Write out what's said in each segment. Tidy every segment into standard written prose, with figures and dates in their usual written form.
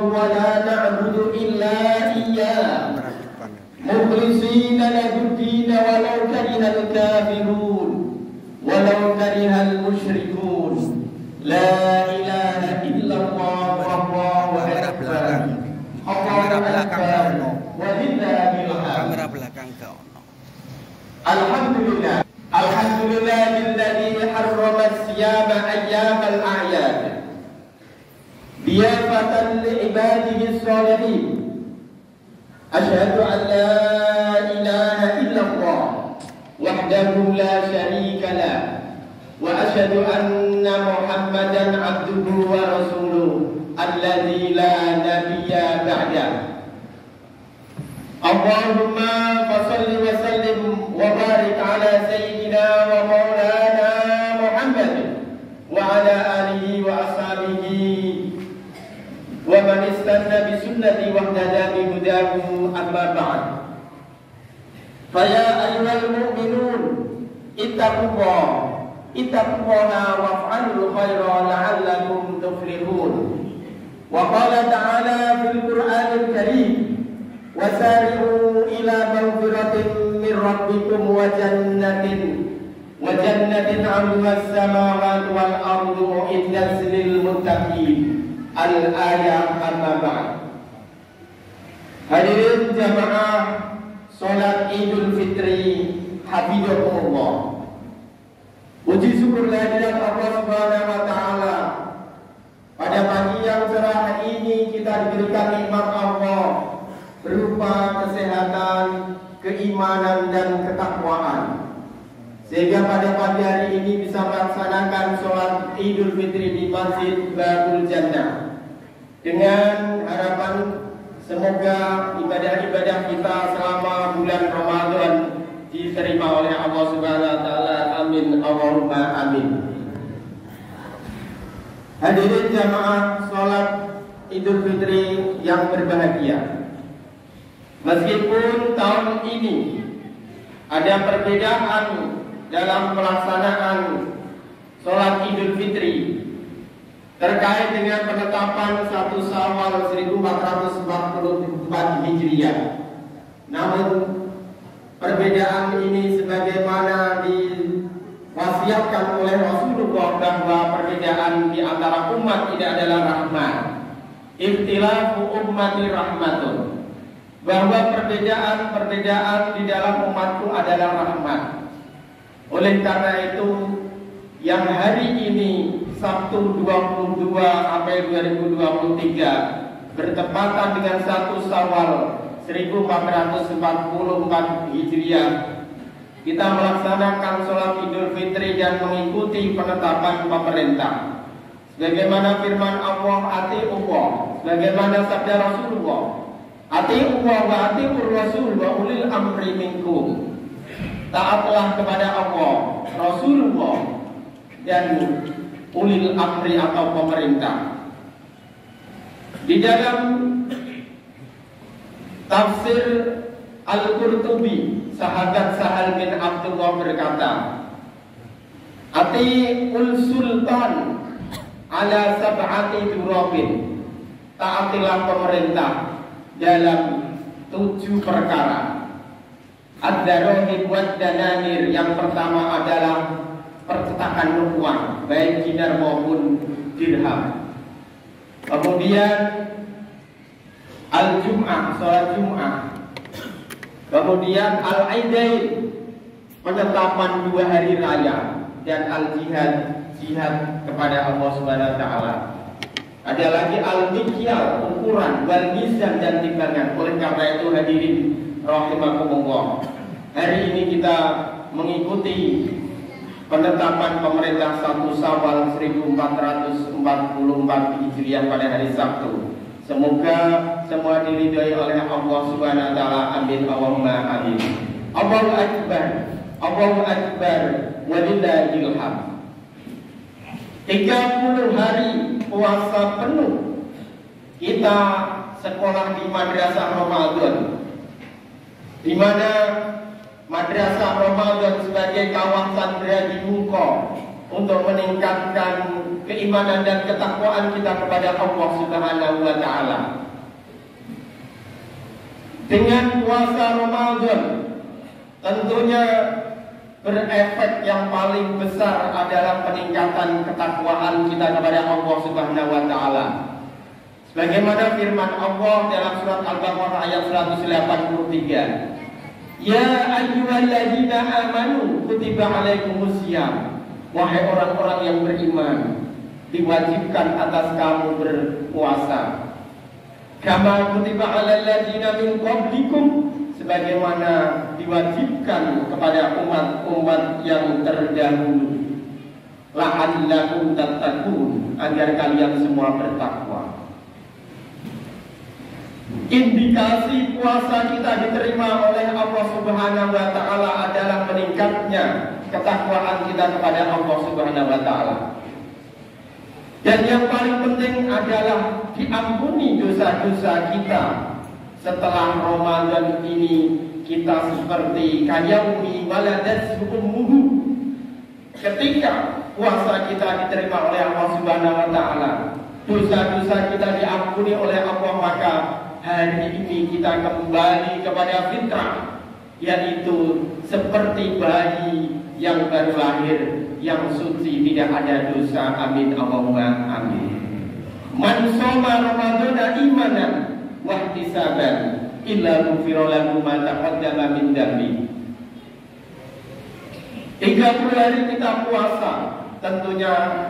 wa la na'budu illa iyyah mukhlishina lahu-d-din walau karihal kafirun walau karihal musyrikun. La ilaha illallah wallahu akbar. Kamera belakang kau. Kamera belakang kau. Alhamdulillah. Alhamdulillahilladzi harrama as-siyama ayyamal a'yad diyafatan li ibadihi as-salihin. Asyhadu an la ilaha illallah wahdahu la syarika lah wa asyhadu anna Muhammadan abduhu wa rasuluh alladzi la nabiyya ba'dah. Allahumma fassalli wa sallim wa barik ala sayyidina wa maulana Muhammad wa ala alihi wa ashabihi wa man istanna bi sunnati wa ihtada bi hudahu amma ba'd. Fa ya ayyuhal mu'minun ittaqullaha waf'alul khaira la'allakum tuflihun. Wa qala ta'ala fil Qur'anil Karim wasari'u ila maghfiratin min rabbikum wa jannatin 'arduha as-samawati wal ardu u'iddat lil muttaqin. Al-ayat amma ba'd. Hadirin jamaah salat Idul Fitri hafizakumullah. Puji syukur kehadirat Allah Subhanahu wa taala. Pada pagi yang cerah ini kita diberikan nikmat Allah berupa kesehatan, keimanan dan ketakwaan, sehingga pada pagi hari ini bisa melaksanakan sholat Idul Fitri di Masjid Babul Jannah dengan harapan semoga ibadah-ibadah kita selama bulan Ramadan diterima oleh Allah Subhanahu wa taala. Amin Allahumma amin. Hadirin jamaah sholat Idul Fitri yang berbahagia, meskipun tahun ini ada perbedaan dalam pelaksanaan sholat Idul Fitri terkait dengan penetapan 1 Syawal 1444 Hijriah, namun perbedaan ini sebagaimana diwasiatkan oleh Rasulullah bahwa perbedaan di antara umat tidak adalah rahmat. Ikhtilafu ummati rahmatun, bahwa perbedaan di dalam umatku adalah rahmat. Oleh karena itu, yang hari ini Sabtu 22 April 2023 bertepatan dengan 1 Syawal 1444 Hijriah, kita melaksanakan sholat Idul Fitri dan mengikuti penetapan pemerintah. Sebagaimana firman Allah, atii'ullah, sebagaimana sabda Rasulullah, atii'ullah wa atii'ur rasul wa ulil amri minkum. Taatlah kepada Allah, Rasulullah, dan ulil amri atau pemerintah. Di dalam tafsir Al-Qurtubi, sahabat Sahal bin Abdullah berkata, ati'ul sultan ala sab'ati durabin, taatilah pemerintah dalam 7 perkara. Ad-darahib wad dananir, yang pertama adalah percetakan uang, baik dinar maupun dirham. Kemudian al-jum'ah, sholat jum'ah. Kemudian al-aidain, penetapan 2 hari raya. Dan al-jihad, jihad kepada Allah Subhanahu wa taala. Ada lagi al-mikyal, ukuran, wal mizan dan timbangan. Oleh karena itu hadirin rahimakumullah, hari ini kita mengikuti penetapan pemerintah 1 Syawal 1444 Hijriah pada hari Sabtu. Semoga semua diridhai oleh Allah Subhanahu wa taala. Amin Allahumma amin. Allahu akbar, Allahu akbar, walillahil hamd. 30 hari puasa penuh kita sekolah di Madrasah Ramadan, di mana Madrasah Ramadan sebagai kawasan Bradimuko untuk meningkatkan keimanan dan ketakwaan kita kepada Allah Subhanahu wa taala. Dengan puasa Ramadan tentunya berefek yang paling besar adalah peningkatan ketakwaan kita kepada Allah Subhanahu wa taala. Sebagaimana firman Allah dalam surat Al-Baqarah ayat 183. Ya ayyuhalladzina amanu kutiba alaikumusiyam. Wahai orang-orang yang beriman, diwajibkan atas kamu berpuasa. Kama kutiba alal ladzina min qablikum, sebagaimana diwajibkan kepada umat-umat yang terdahulu. La'allakum tattaqun, agar kalian semua bertakwa. Indikasi puasa kita diterima oleh Allah Subhanahu wa taala adalah meningkatnya ketakwaan kita kepada Allah Subhanahu wa taala. Dan yang paling penting adalah diampuni dosa-dosa kita. Setelah Ramadan ini kita seperti kayaumi waladatu ummuhu. Ketika puasa kita diterima oleh Allah Subhanahu wa taala, dosa-dosa kita diampuni oleh Allah, maka hari ini kita kembali kepada fitrah, yaitu seperti bayi yang baru lahir, yang suci, tidak ada dosa. Amin Allahumma amin. Man shoma ramadhana imanan wa ihtisaban illa ghufira lahu ma taqaddama min dhanbi. 30 hari kita puasa, tentunya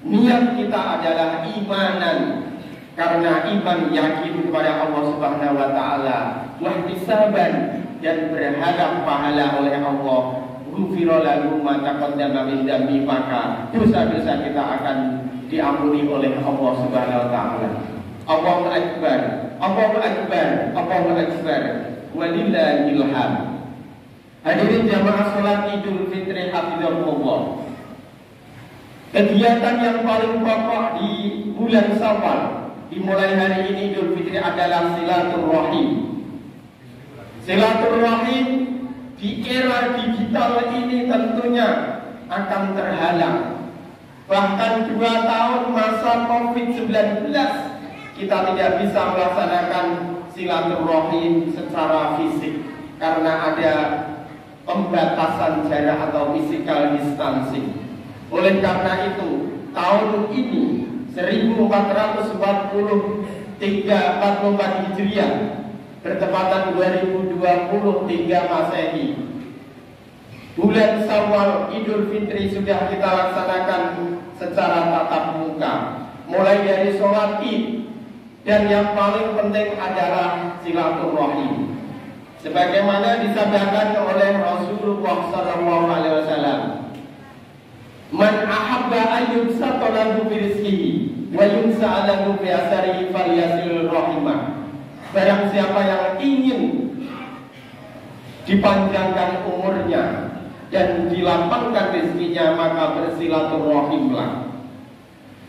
niat kita adalah imanan, karena iman yakin kepada Allah Subhanahu wa taala, wahtisaban, dan berharap pahala oleh Allah. Ghufira lahu ma taqaddama min dhanbi, maka dosa-dosa kita akan diampuni oleh Allah Subhanahu wa taala. Allahu akbar, Allahu akbar, Allahu akbar, walillahil hamd. Hadirin jamaah salat Idul Fitri hafizahullah. Kegiatan yang paling pokok di bulan Syawal dimulai hari ini Idul Fitri adalah silaturahim. Silaturahim di era digital ini tentunya akan terhalang. Bahkan 2 tahun masa COVID-19 kita tidak bisa melaksanakan silaturahim secara fisik karena ada pembatasan jarak atau physical distancing. Oleh karena itu, tahun ini 1444 Hijriah bertepatan 2023 Masehi, bulan Syawal Idul Fitri sudah kita laksanakan secara tatap muka, mulai dari sholat Id, dan yang paling penting adalah silaturahim. Sebagaimana disabdakan oleh Rasulullah SAW, man ahabba ayyubsata lahu fi rizqihi wa yunsa lahu fi asarihi falyasil rahimah. Barang siapa yang ingin dipanjangkan umurnya dan dilapangkan rezekinya, maka bersilaturahimlah.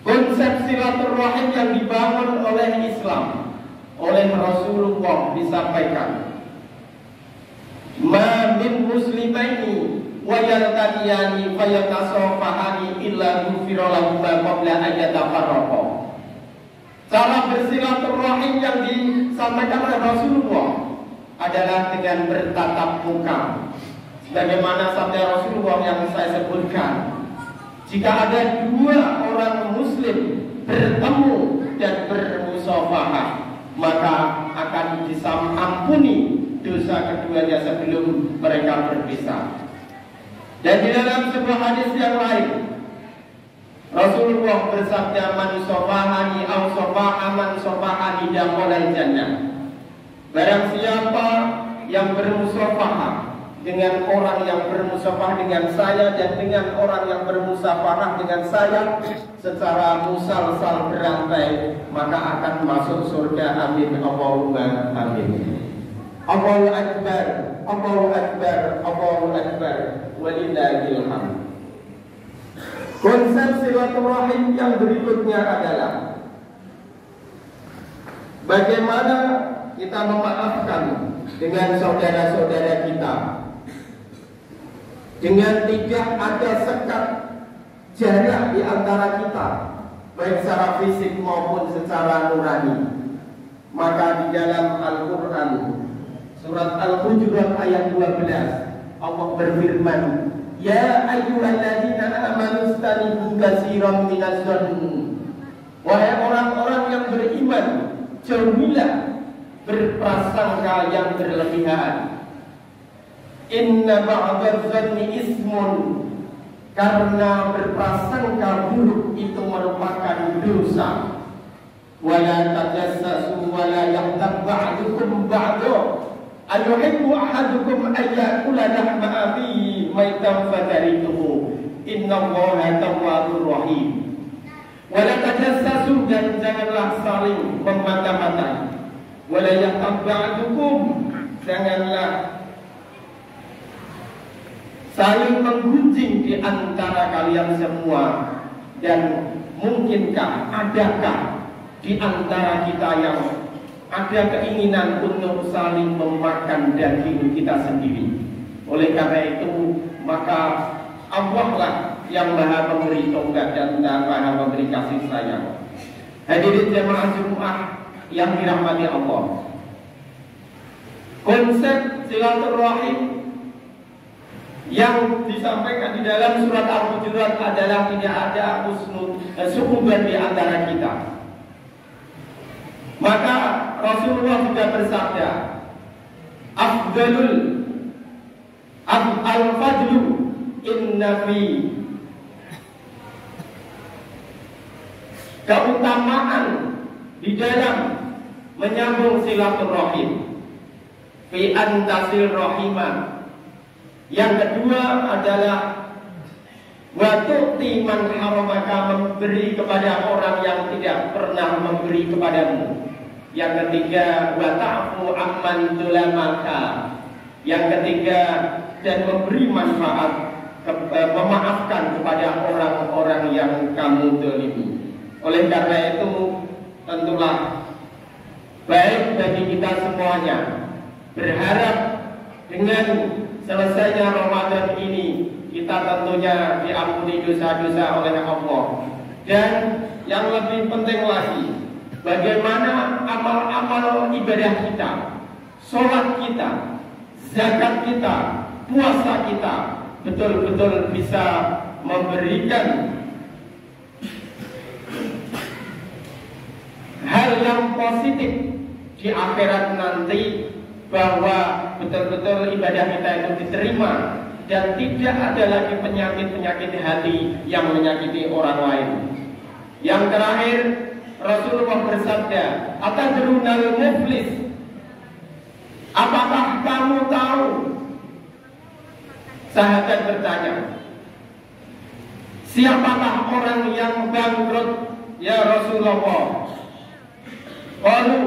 Konsep silaturahim yang dibangun oleh Islam, oleh Rasulullah disampaikan, ma min muslimaini wa yartadiyani fayatasafahani illa ghufira lahum ma qabla an yatafarraqa. Cara bersilaturahim yang disampaikan oleh Rasulullah adalah dengan bertatap muka. Sebagaimana sabda Rasulullah yang saya sebutkan, jika ada 2 orang muslim bertemu dan bermusafahah, maka akan diampuni dosa keduanya sebelum mereka berpisah. Dan di dalam sebuah hadis yang lain, Rasulullah bersabda, man sofahani aw sofaha man sofahani dakhalal jannah. Barang siapa yang bermusafahah dengan orang yang bermusafahah dengan saya, dan dengan orang yang bermusafahah dengan saya secara musalsal berantai, maka akan masuk surga. Amin Allahumma amin. Allahu akbar, Allahu akbar, Allahu akbar, walillahil hamd. Konsep silaturahim yang berikutnya adalah bagaimana kita memaafkan dengan saudara-saudara kita dengan tidak ada sekat jarak di antara kita, baik secara fisik maupun secara nurani. Maka di dalam Al-Quran surat Al-Hujurat ayat 12 Allah berfirman, Ya ayyuhalladzina amanu istanibu katsiran minadh-dhanni. Wahai orang-orang yang beriman, jauhilah berprasangka yang berlebihan. Inna ba'dadh-dhanni ismun. Karena berprasangka buruk itu merupakan dosa. Wala tajassasu wala yaghtab ba'dukum ba'da. Ayuhibbu ahadukum ayyakula lahma akhihi maitan fadarituhu. Innallaha tawwabur rahim. Wala tajassasu, dan janganlah saling memata-matai. Wala yaghtab ba'dukum, janganlah saling menggunjing di antara kalian semua. Dan mungkinkah, adakah di antara kita yang ada keinginan untuk saling memakan daging kita sendiri? Oleh karena itu, maka Allah lah yang maha memberi tonggak dan maha memberi kasih sayang. Hadirin jemaah Jumat yang dirahmati Allah, konsep silaturahim yang disampaikan di dalam surat Al-Hujurat adalah tidak ada hubungan di antara kita. Maka Rasulullah sudah bersabda, Afdalul al-fadlu inna fi, keutamaan di dalam menyambung silaturahim, fi antasil rahimah. Yang kedua adalah wa tu'ti man haramaka, memberi kepada orang yang tidak pernah memberi kepadamu. Yang ketiga wa ta'fu amman tulamaka. Yang ketiga, dan memberi manfaat, memaafkan kepada orang-orang yang kamu zalimi. Oleh karena itu, tentulah baik bagi kita semuanya berharap dengan selesainya Ramadan ini kita tentunya diampuni dosa-dosa oleh Allah. Dan yang lebih penting lagi, bagaimana amal-amal ibadah kita, sholat kita, zakat kita, puasa kita betul-betul bisa memberikan hal yang positif di akhirat nanti, bahwa betul-betul ibadah kita itu diterima dan tidak ada lagi penyakit-penyakit hati yang menyakiti orang lain. Yang terakhir, Rasulullah bersabda, Atadrunal muflis, apakah kamu tahu? Sahabat bertanya, siapakah orang yang bangkrut ya Rasulullah? Qalu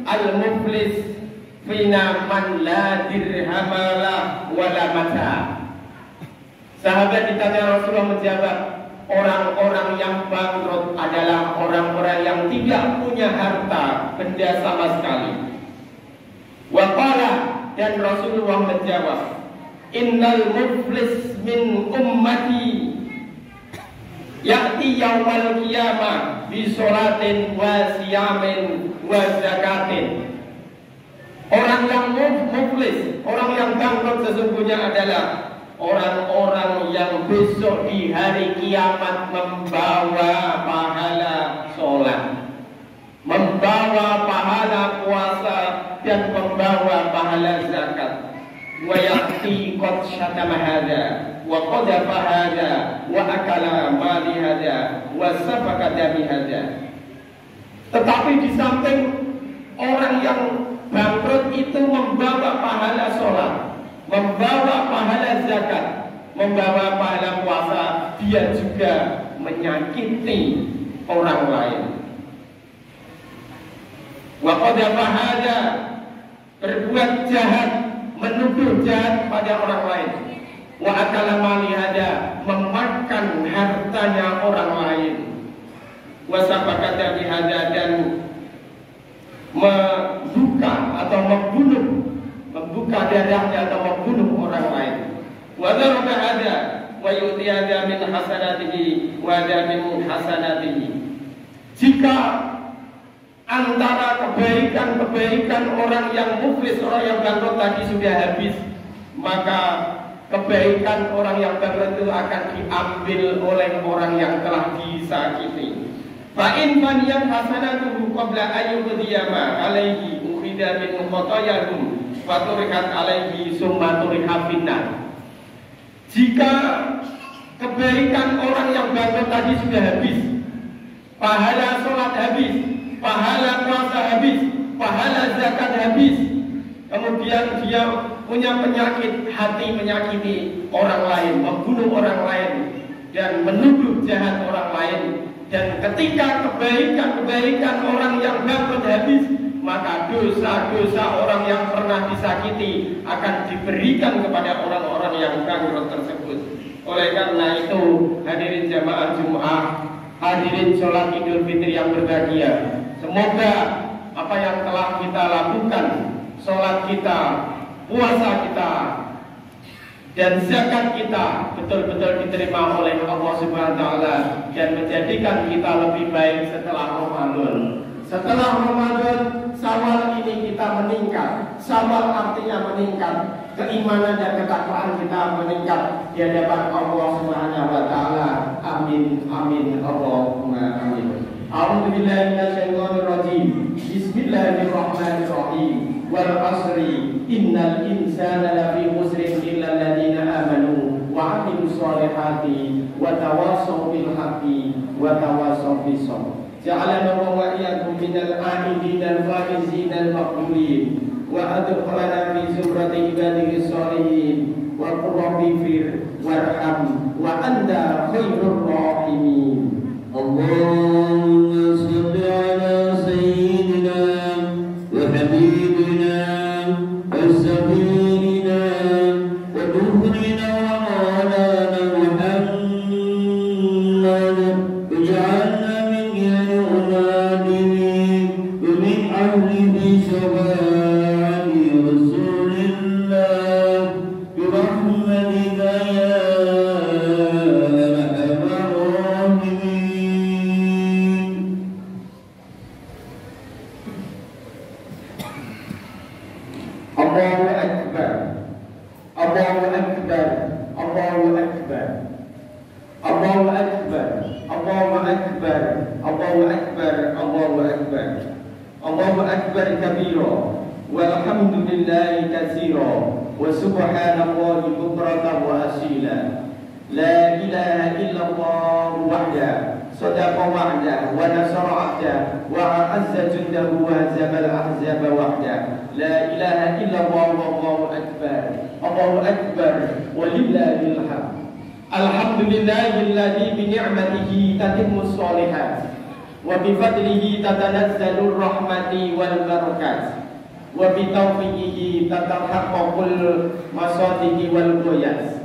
al-muflis fina man la dirhamala wala mata. Sahabat ditanya, Rasulullah menjawab, orang-orang yang bangkrut adalah orang-orang yang tidak punya harta benda sama sekali. Wa qala, dan Rasulullah menjawab, innal muflis min ummati ya'ti yawmal qiyamah bi sholatin wa siyamin wa zakatin. Orang yang muflis, orang yang bangkrut sesungguhnya adalah orang-orang yang besok di hari kiamat membawa pahala sholat, membawa pahala puasa, dan membawa pahala zakat. Wa ya'ti qad syatama hadza wa qadafa hadza wa akala mali hadza wa safaka dami hadza. Tetapi di samping orang yang bangkrut itu membawa pahala sholat, membawa pahala zakat, membawa pahala puasa, dia juga menyakiti orang lain. Wa qadafa hadza, berbuat jahat, menuduh jahat pada orang lain. Wa akala mali hadza, memakan hartanya orang lain. Wa safaka dami hadza, dan membuka atau membuka darahnya atau membunuh orang lain. Wa daraba hadza wa yu'ti hadza min hasanatihi wa hadza min hasanatihi. Jika antara kebaikan orang yang muflis, orang yang bangkrut tadi sudah habis, maka kebaikan orang yang bangkrut itu akan diambil oleh orang yang telah disakiti. Fa in faniyat hasanatuhu qabla an yuqdiyama alaihi ukhida min khotoyahum faturihat alaihi summa turihat finnar. Jika kebaikan orang yang bangkrut tadi sudah habis, pahala sholat habis, pahala puasa habis, pahala zakat habis, kemudian dia punya penyakit hati, menyakiti orang lain, membunuh orang lain, dan menuduh jahat orang lain. Dan ketika kebaikan orang yang bangkrut habis, maka dosa-dosa orang yang pernah disakiti akan diberikan kepada orang-orang yang bangkrut tersebut. Oleh karena itu, hadirin jamaah Jumat, hadirin sholat Idul Fitri yang berbahagia, semoga apa yang telah kita lakukan, sholat kita, puasa kita, dan zakat kita betul-betul diterima oleh Allah Subhanahu wa Ta'ala dan menjadikan kita lebih baik setelah Ramadan. Setelah Ramadan, Syawal ini kita meningkat. Syawal artinya meningkat. Keimanan dan ketakwaan kita meningkat di hadapan Allah Subhanahu wa Ta'ala. Amin, amin, Allahumma amin. A'udzubillahi minasyaitonir rajim. Bismillahirrahmanirrahim. Wal asri innal insana lafi khusrin illa alladziina amanu wa 'amilus shalihati wa tawassaw bil haqqi wa tawassaw bis sabr. Ja'alana wa iyyakum minal 'abidin al-faizin al-maqbulin wa adkhilana fi zumrati ibadihi shalihin wa qur rabbi fir warham wa anta khairur rahimin. Allahumma shalli ala sayyidina wa habibina wa sayyidina wa dhuhrina wa mawlana Muhammad waj'alna min yawmadihi wa min ahli shafa'ati rasulillah bi rahmatika ya Allahu akbar kabira walhamdulillahi katsira wa subhanallahi bukratan wa asila. La ilaha illallah wahda sadaqa wa'da wa nasara 'abda wa a'azza jundahu wa hazama al-ahzaba wahda. La ilaha illallah wallahu akbar. Allahu akbar walillahil hamd. Alhamdulillahilladzi bi ni'matihi tatimmus shalihat wa bi fadlihi tatanazzalur rahmati wal barakat wa bi tawfiqihi tatahaqqaqul masadiqi wal ghayat.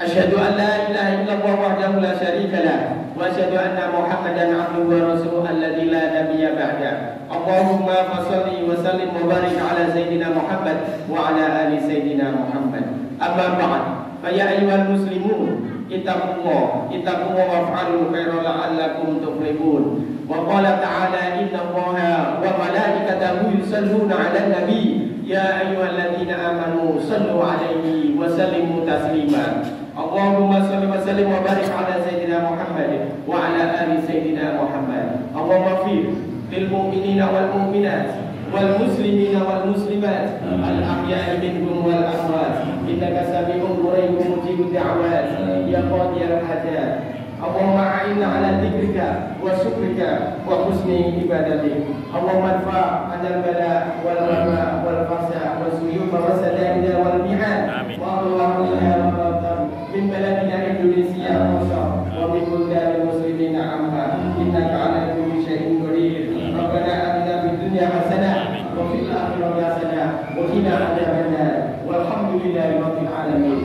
Asyhadu an la ilaha illallah wahdahu la syarika lah wa asyhadu anna Muhammadan 'abduhu wa rasuluhu alladzi la nabiyya ba'da. Allahumma shalli wa sallim wa barik ala sayyidina Muhammad wa ala ali sayyidina Muhammad. Amma ba'd. Fa ya ayyuhal muslimun ittaqullah waf'alul khaira la'allakum tuflihun. Wa qala ta'ala innallaha wa malaikatahu yusalluna 'alan nabi ya ayyuhalladzina amanu sallu 'alaihi wa sallimu taslima. Allahumma shalli wa sallim wa barik ala sayyidina Muhammad wa ala ali sayyidina Muhammad. Allahumma fir lil mu'minina wal mu'minat wal muslimina wal muslimat al ahya'i minhum wal amwat innaka sami'un qaribun mujibud da'wat ya qadiyal hajat. Allahumma a'inna ala dzikrika wa syukrika wa husni ibadatik. Allahumma adfa' 'anil bala wal waba wal fahsya was suyufa was sada'ida wal mi'ad wa Allahumma min baladina Indonesia wa min buldanil muslimina amma innaka 'ala kulli syai'in qadir. Rabbana atina fid dunya hasanah wa fil akhirati hasanah wa qina adzabannar. Walhamdulillahi rabbil alamin.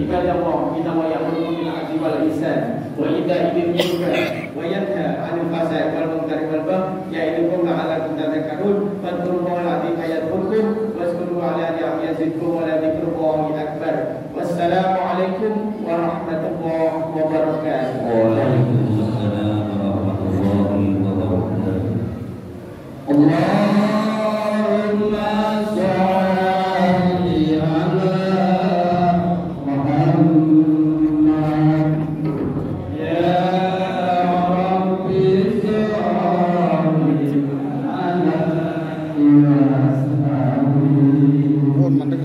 Ibadallah, inna ma ya'muru bil 'adli wal ihsan wa ita'i dzil qurba wa yanha 'anil fahsya'i wal munkari wal baghi ya'idukum la'allakum tadhakkarun. Fadhkurullaha al-'azima yadhkurkum wazkuruhu 'ala ni'amihi yazidkum wa la dzikrullahi akbar. Wassalamu Assalamualaikum warahmatullahi wabarakatuh. Waalaikumsalam warahmatullahi wabarakatuh. Allahumma sholli ala Muhammad ya Rabbi sholli ala Pun mandek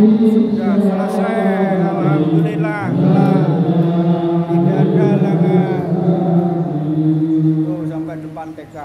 Sudah selesai, alhamdulillah. Tidak ada halangan. Tuh sampai depan TK.